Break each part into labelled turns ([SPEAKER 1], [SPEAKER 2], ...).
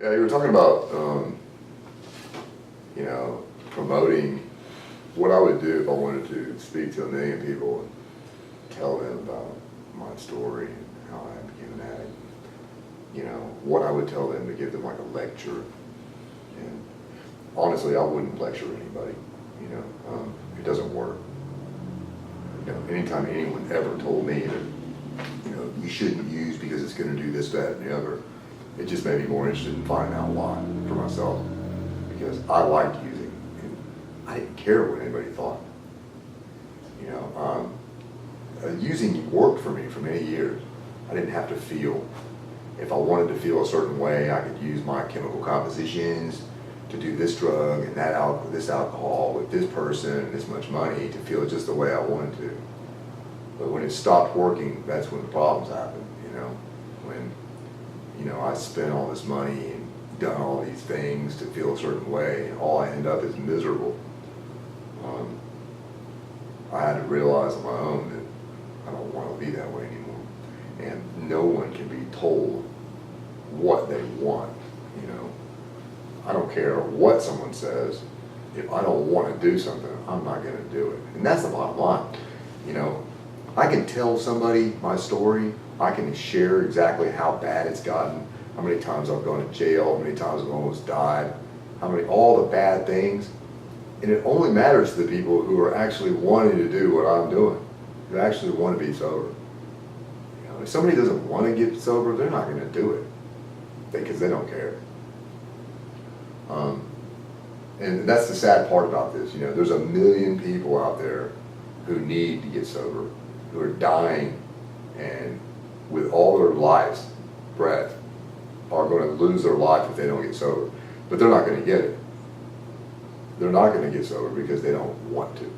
[SPEAKER 1] Yeah, you were talking about, promoting what I would do if I wanted to speak to 1,000,000 people and tell them about my story and how I became an addict. What I would tell them to give them like a lecture. And honestly, I wouldn't lecture anybody. It doesn't work. Anytime anyone ever told me that, you shouldn't use because it's going to do this, that, and the other, it just made me more interested in finding out why for myself. Because I liked using, and I didn't care what anybody thought. Using worked for me for many years. I didn't have to feel. If I wanted to feel a certain way, I could use my chemical compositions to do this drug and this alcohol with this person and this much money to feel just the way I wanted to. But when it stopped working, that's when the problems happened. When I spent all this money and done all these things to feel a certain way, and all I end up is miserable. I had to realize on my own that I don't want to be that way anymore. And no one can be told what they want. I don't care what someone says. If I don't want to do something, I'm not going to do it. And that's the bottom line. I can tell somebody my story. I can share exactly how bad it's gotten, how many times I've gone to jail, how many times I've almost died, all the bad things. And it only matters to the people who are actually wanting to do what I'm doing, who actually want to be sober. If somebody doesn't want to get sober, they're not going to do it because they don't care. And that's the sad part about this. There's 1,000,000 people out there who need to get sober, who are dying, and with all their life's breath are going to lose their life if they don't get sober. But they're not going to get it. They're not going to get sober because they don't want to.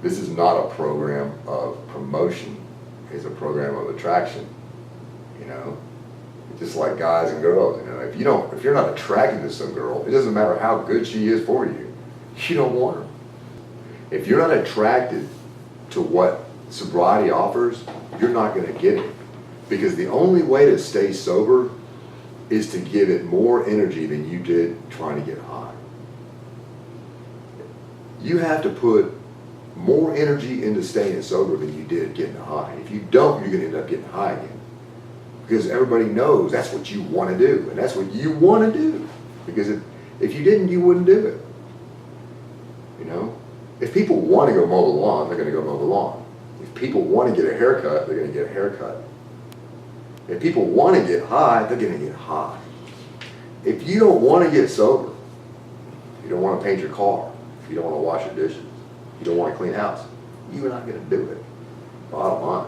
[SPEAKER 1] This is not a program of promotion. It's a program of attraction. Just like guys and girls. If you're not attracted to some girl, it doesn't matter how good she is for you. You don't want her. If you're not attracted to what sobriety offers, you're not going to get it. Because the only way to stay sober is to give it more energy than you did trying to get high. You have to put more energy into staying sober than you did getting high. If you don't, you're going to end up getting high again. Because everybody knows that's what you want to do, and that's what you want to do. Because if you didn't, you wouldn't do it. If people want to go mow the lawn, they're going to go mow the lawn. If people want to get a haircut, they're going to get a haircut. If people want to get high, they're going to get high. If you don't want to get sober, you don't want to paint your car, you don't want to wash your dishes, you don't want to clean house, you're not going to do it. Bottom line.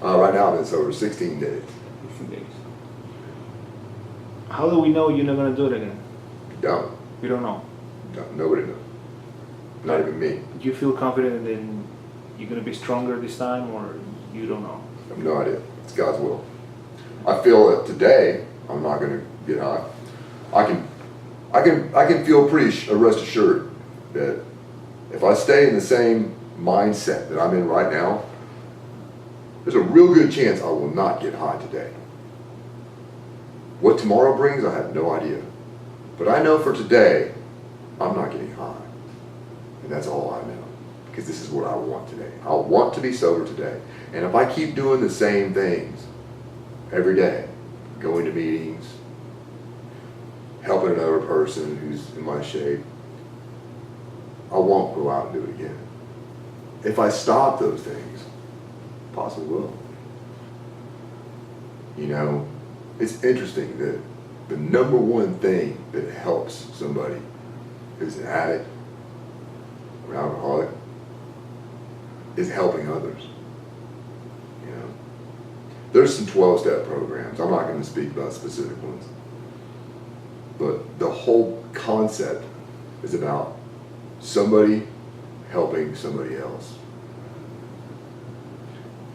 [SPEAKER 1] Right now I've been sober 16 days.
[SPEAKER 2] 16 days. How do we know you're not going to do it again?
[SPEAKER 1] Don't.
[SPEAKER 2] We don't know.
[SPEAKER 1] Nobody knows. Not even me.
[SPEAKER 2] Do you feel confident that you're going to be stronger this time, or you don't know?
[SPEAKER 1] I have no idea. It's God's will. I feel that today I'm not going to get high. I can feel pretty rest assured that if I stay in the same mindset that I'm in right now, there's a real good chance I will not get high today. What tomorrow brings, I have no idea. But I know for today, I'm not getting high. And that's all I know. Because this is what I want today. I want to be sober today. And if I keep doing the same things every day, going to meetings, helping another person who's in my shape, I won't go out and do it again. If I stop those things, possibly will. It's interesting that the number one thing that helps somebody who's an addict or an alcoholic is helping others. There's some 12-step programs. I'm not going to speak about specific ones. But the whole concept is about somebody helping somebody else.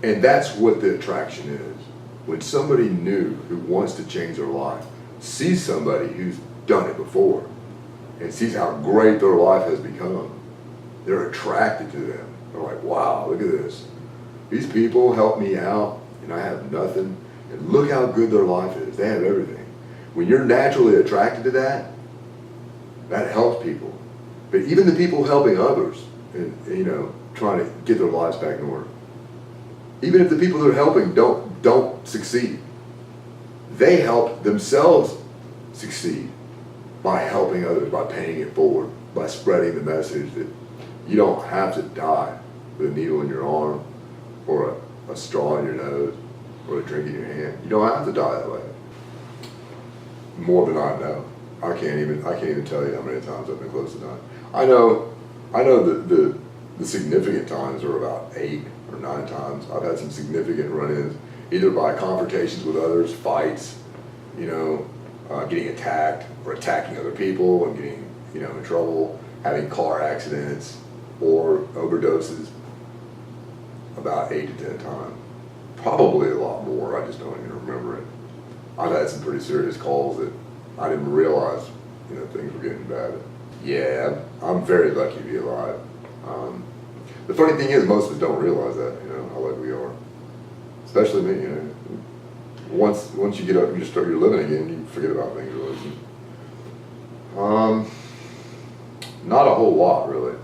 [SPEAKER 1] And that's what the attraction is. When somebody new who wants to change their life sees somebody who's done it before and sees how great their life has become, they're attracted to them. They're like, wow, look at this. These people help me out and I have nothing. And look how good their life is. They have everything. When you're naturally attracted to that, that helps people. But even the people helping others, and trying to get their lives back in order, even if the people they're helping don't succeed, they help themselves succeed by helping others, by paying it forward, by spreading the message that you don't have to die with a needle in your arm or a straw in your nose or a drink in your hand. You don't have to die that way. More than I know. I can't even tell you how many times I've been close to dying. I know that the significant times are about 8 or 9 times. I've had some significant run-ins, either by confrontations with others, fights, getting attacked or attacking other people and getting in trouble, having car accidents or overdoses. About 8 to 10 times. Probably a lot more, I just don't even remember it. I've had some pretty serious calls that I didn't realize, things were getting bad. Yeah, I'm very lucky to be alive. The funny thing is, most of us don't realize that, how lucky we are. Especially me, Once you get up and you start your living again, you forget about things really. Not a whole lot, really.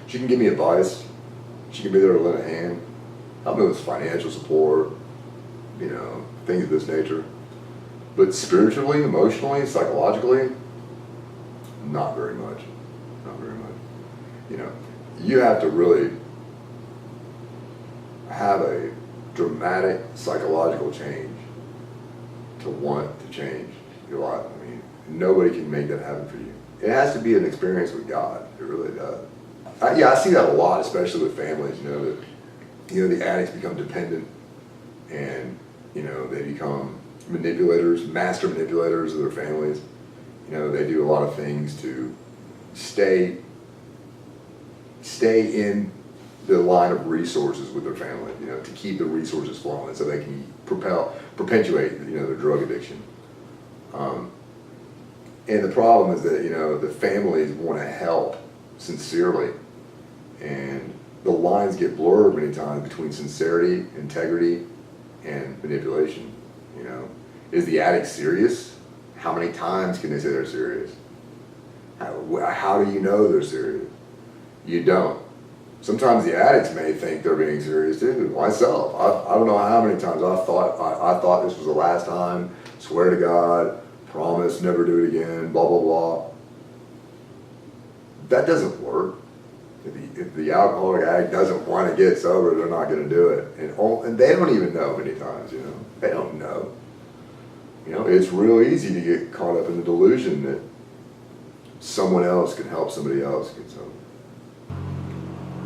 [SPEAKER 1] She can give me advice. She can be there to lend a hand. Help me with financial support, things of this nature. But spiritually, emotionally, psychologically, not very much. Not very much. You have to really have a dramatic psychological change to want to change your life. I mean, nobody can make that happen for you. It has to be an experience with God. It really does. I see that a lot, especially with families, that the addicts become dependent and, they become manipulators, master manipulators of their families. They do a lot of things to stay in the line of resources with their family, to keep the resources flowing so they can perpetuate, their drug addiction. And the problem is that, the families want to help sincerely, and the lines get blurred many times between sincerity, integrity, and manipulation. Is the addict serious? How many times can they say they're serious? How do you know they're serious? You don't. Sometimes the addicts may think they're being serious too. Myself, I don't know how many times I thought this was the last time. Swear to God, promise never do it again. Blah blah blah. That doesn't work. If the alcoholic addict doesn't want to get sober, they're not going to do it. And they don't even know many times. They don't know. It's real easy to get caught up in the delusion that someone else can help somebody else get sober.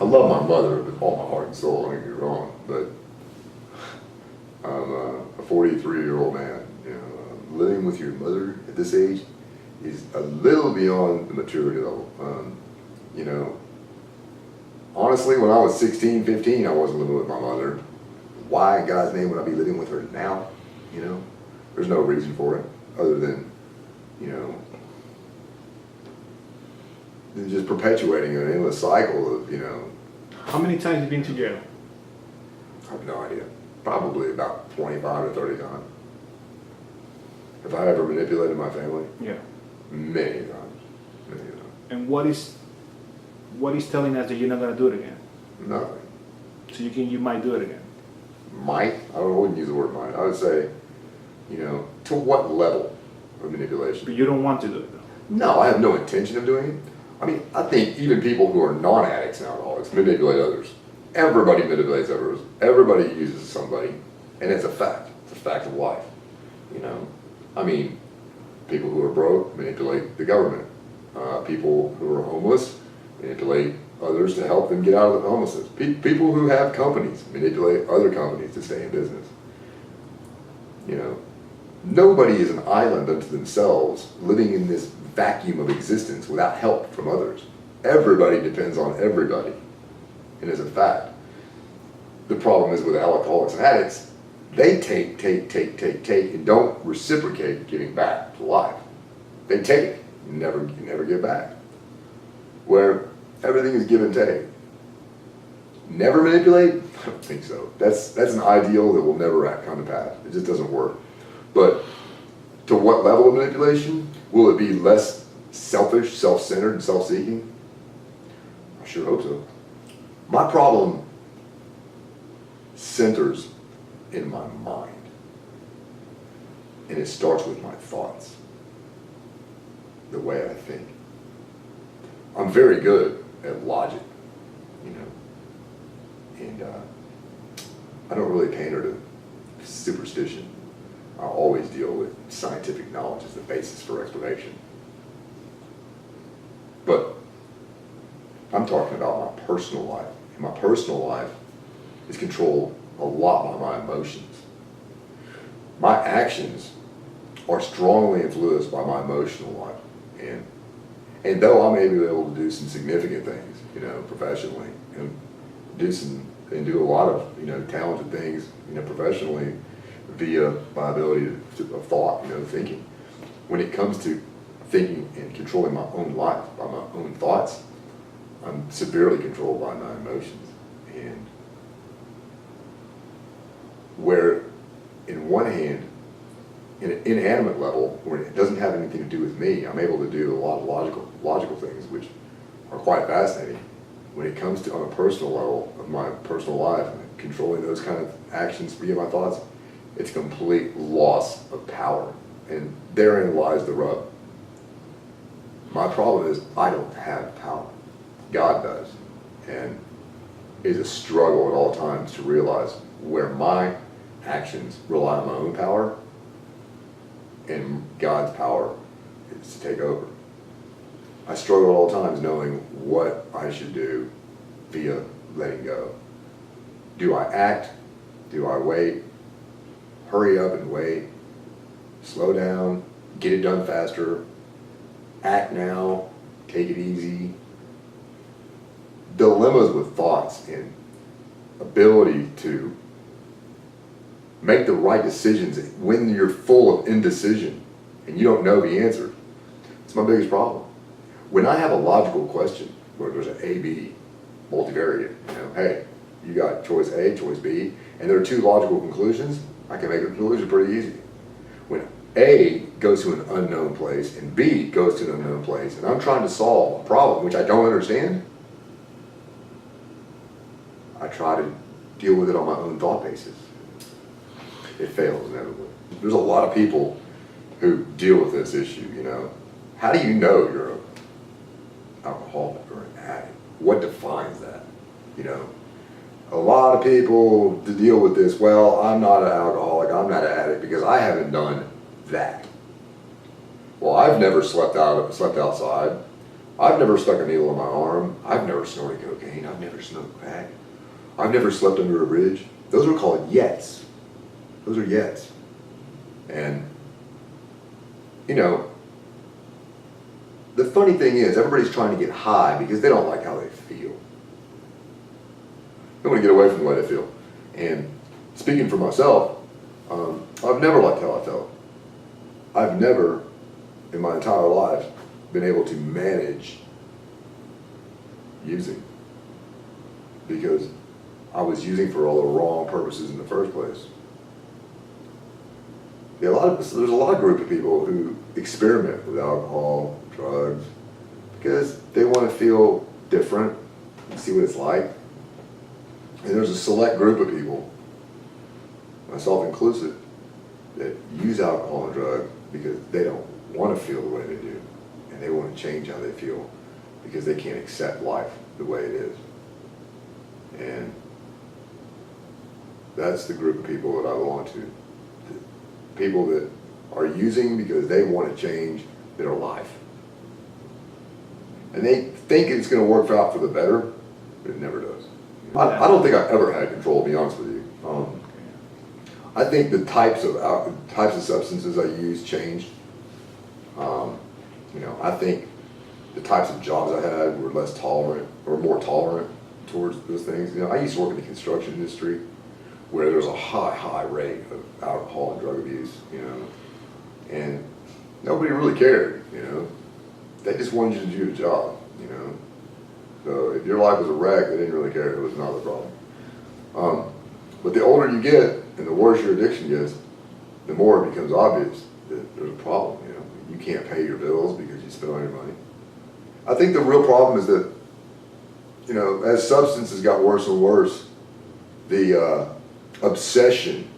[SPEAKER 1] I love my mother with all my heart and soul, don't get me wrong, but I'm a 43-year-old man. Living with your mother at this age is a little beyond the maturity level. Honestly, when I was 16, 15, I wasn't living with my mother. Why in God's name would I be living with her now? There's no reason for it other than, than just perpetuating an endless cycle of,
[SPEAKER 2] How many times have you been to jail?
[SPEAKER 1] I have no idea. Probably about 25 or 30 times. Have I ever manipulated my family?
[SPEAKER 2] Yeah.
[SPEAKER 1] Many times. Many times.
[SPEAKER 2] And what is telling us that you're not going to do it again?
[SPEAKER 1] Nothing.
[SPEAKER 2] So you might do it again.
[SPEAKER 1] Might? I wouldn't use the word might. I would say, to what level of manipulation?
[SPEAKER 2] But you don't want to do it though.
[SPEAKER 1] No, I have no intention of doing it. I think even people who are non-addicts and alcoholics manipulate others. Everybody manipulates others. Everybody uses somebody, and it's a fact. It's a fact of life. People who are broke manipulate the government. People who are homeless manipulate others to help them get out of the homelessness. People who have companies manipulate other companies to stay in business. Nobody is an island unto themselves, living in this vacuum of existence without help from others. Everybody depends on everybody, and it's a fact. The problem is with alcoholics and addicts, they take, and don't reciprocate giving back to life. They take, and never give back. Where everything is give and take. Never manipulate? I don't think so. That's an ideal that will never come to pass. It just doesn't work. But To what level of manipulation? Will it be less selfish, self-centered, and self-seeking? I sure hope so. My problem centers in my mind. And it starts with my thoughts. The way I think. I'm very good at logic, you know. And I don't really pander to superstition. I always deal with scientific knowledge as the basis for explanation. But I'm talking about my personal life. And my personal life is controlled a lot by my emotions. My actions are strongly influenced by my emotional life. And though I may be able to do some significant things, you know, professionally, and do a lot of, you know, talented things, you know, professionally, via my ability of thought, you know, thinking. When it comes to thinking and controlling my own life by my own thoughts, I'm severely controlled by my emotions. And where, in one hand, in an inanimate level, where it doesn't have anything to do with me, I'm able to do a lot of logical things, which are quite fascinating. When it comes to, on a personal level of my personal life, controlling those kind of actions via my thoughts, it's complete loss of power. And therein lies the rub. My problem is I don't have power. God does. And it's a struggle at all times to realize where my actions rely on my own power and God's power is to take over. I struggle at all times knowing what I should do via letting go. Do I act? Do I wait? Hurry up and wait? Slow down? Get it done faster? Act now? Take it easy? Dilemmas with thoughts and ability to make the right decisions when you're full of indecision and you don't know the answer. It's my biggest problem. When I have a logical question where there's an A-B multivariate, you know, hey, you got choice A, choice B, and there are two logical conclusions, I can make a conclusion pretty easy. When A goes to an unknown place and B goes to an unknown place, and I'm trying to solve a problem which I don't understand, I try to deal with it on my own thought basis. It fails inevitably. There's a lot of people who deal with this issue, you know. How do you know you're an alcoholic or an addict? What defines that? You know, a lot of people to deal with this, well, I'm not an alcoholic, I'm not an addict because I haven't done that. Well, I've never slept outside. I've never stuck a needle in my arm. I've never snorted cocaine. I've never smoked crack. I've never slept under a bridge. Those are called yets. Those are yets. And, you know, the funny thing is everybody's trying to get high because they don't like how they feel. They want to get away from the way they feel. And speaking for myself, I've never liked how I felt. I've never, in my entire life, been able to manage using because I was using for all the wrong purposes in the first place. Yeah, there's a lot of group of people who experiment with alcohol, drugs, because they want to feel different and see what it's like. And there's a select group of people, myself inclusive, that use alcohol and drugs because they don't want to feel the way they do. And they want to change how they feel because they can't accept life the way it is. And that's the group of people that I belong to. People that are using because they want to change their life. And they think it's going to work out for the better, but it never does. I don't think I've ever had control, to be honest with you. I think the types of substances I use changed. You know, I think the types of jobs I had were less tolerant or more tolerant towards those things. You know, I used to work in the construction industry where there's a high rate of alcohol and drug abuse, you know, and nobody really cared, you know. They just wanted you to do the job, you know. So if your life was a wreck, they didn't really care. It was not a problem. But the older you get and the worse your addiction gets, the more it becomes obvious that there's a can't pay your bills because you spent all your money. I think the real problem is that, you know, as substances got worse and worse, the obsession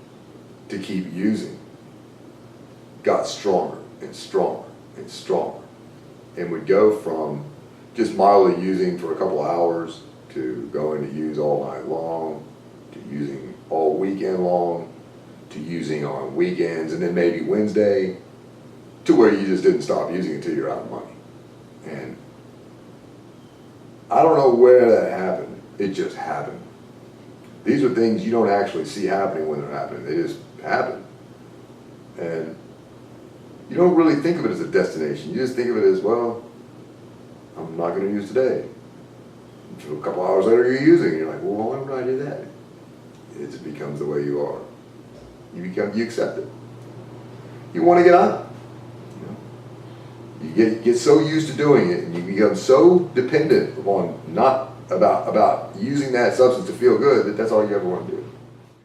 [SPEAKER 1] to keep using got stronger and stronger and stronger, and would go from just mildly using for a couple hours to going to use all night long, to using all weekend long, to using on weekends, and then maybe Wednesday, to where you just didn't stop using until you're out of money. And I don't know where that happened. It just happened. These are things you don't actually see happening when they're happening. They just happen. And you don't really think of it as a destination. You just think of it as, well, I'm not going to use today. So a couple hours later you're using, and you're like, well, why would I do that? It just becomes the way you are. You accept it. You want to get on it. You get so used to doing it, and you become so dependent upon not about using that substance to feel good that that's all you ever want to do.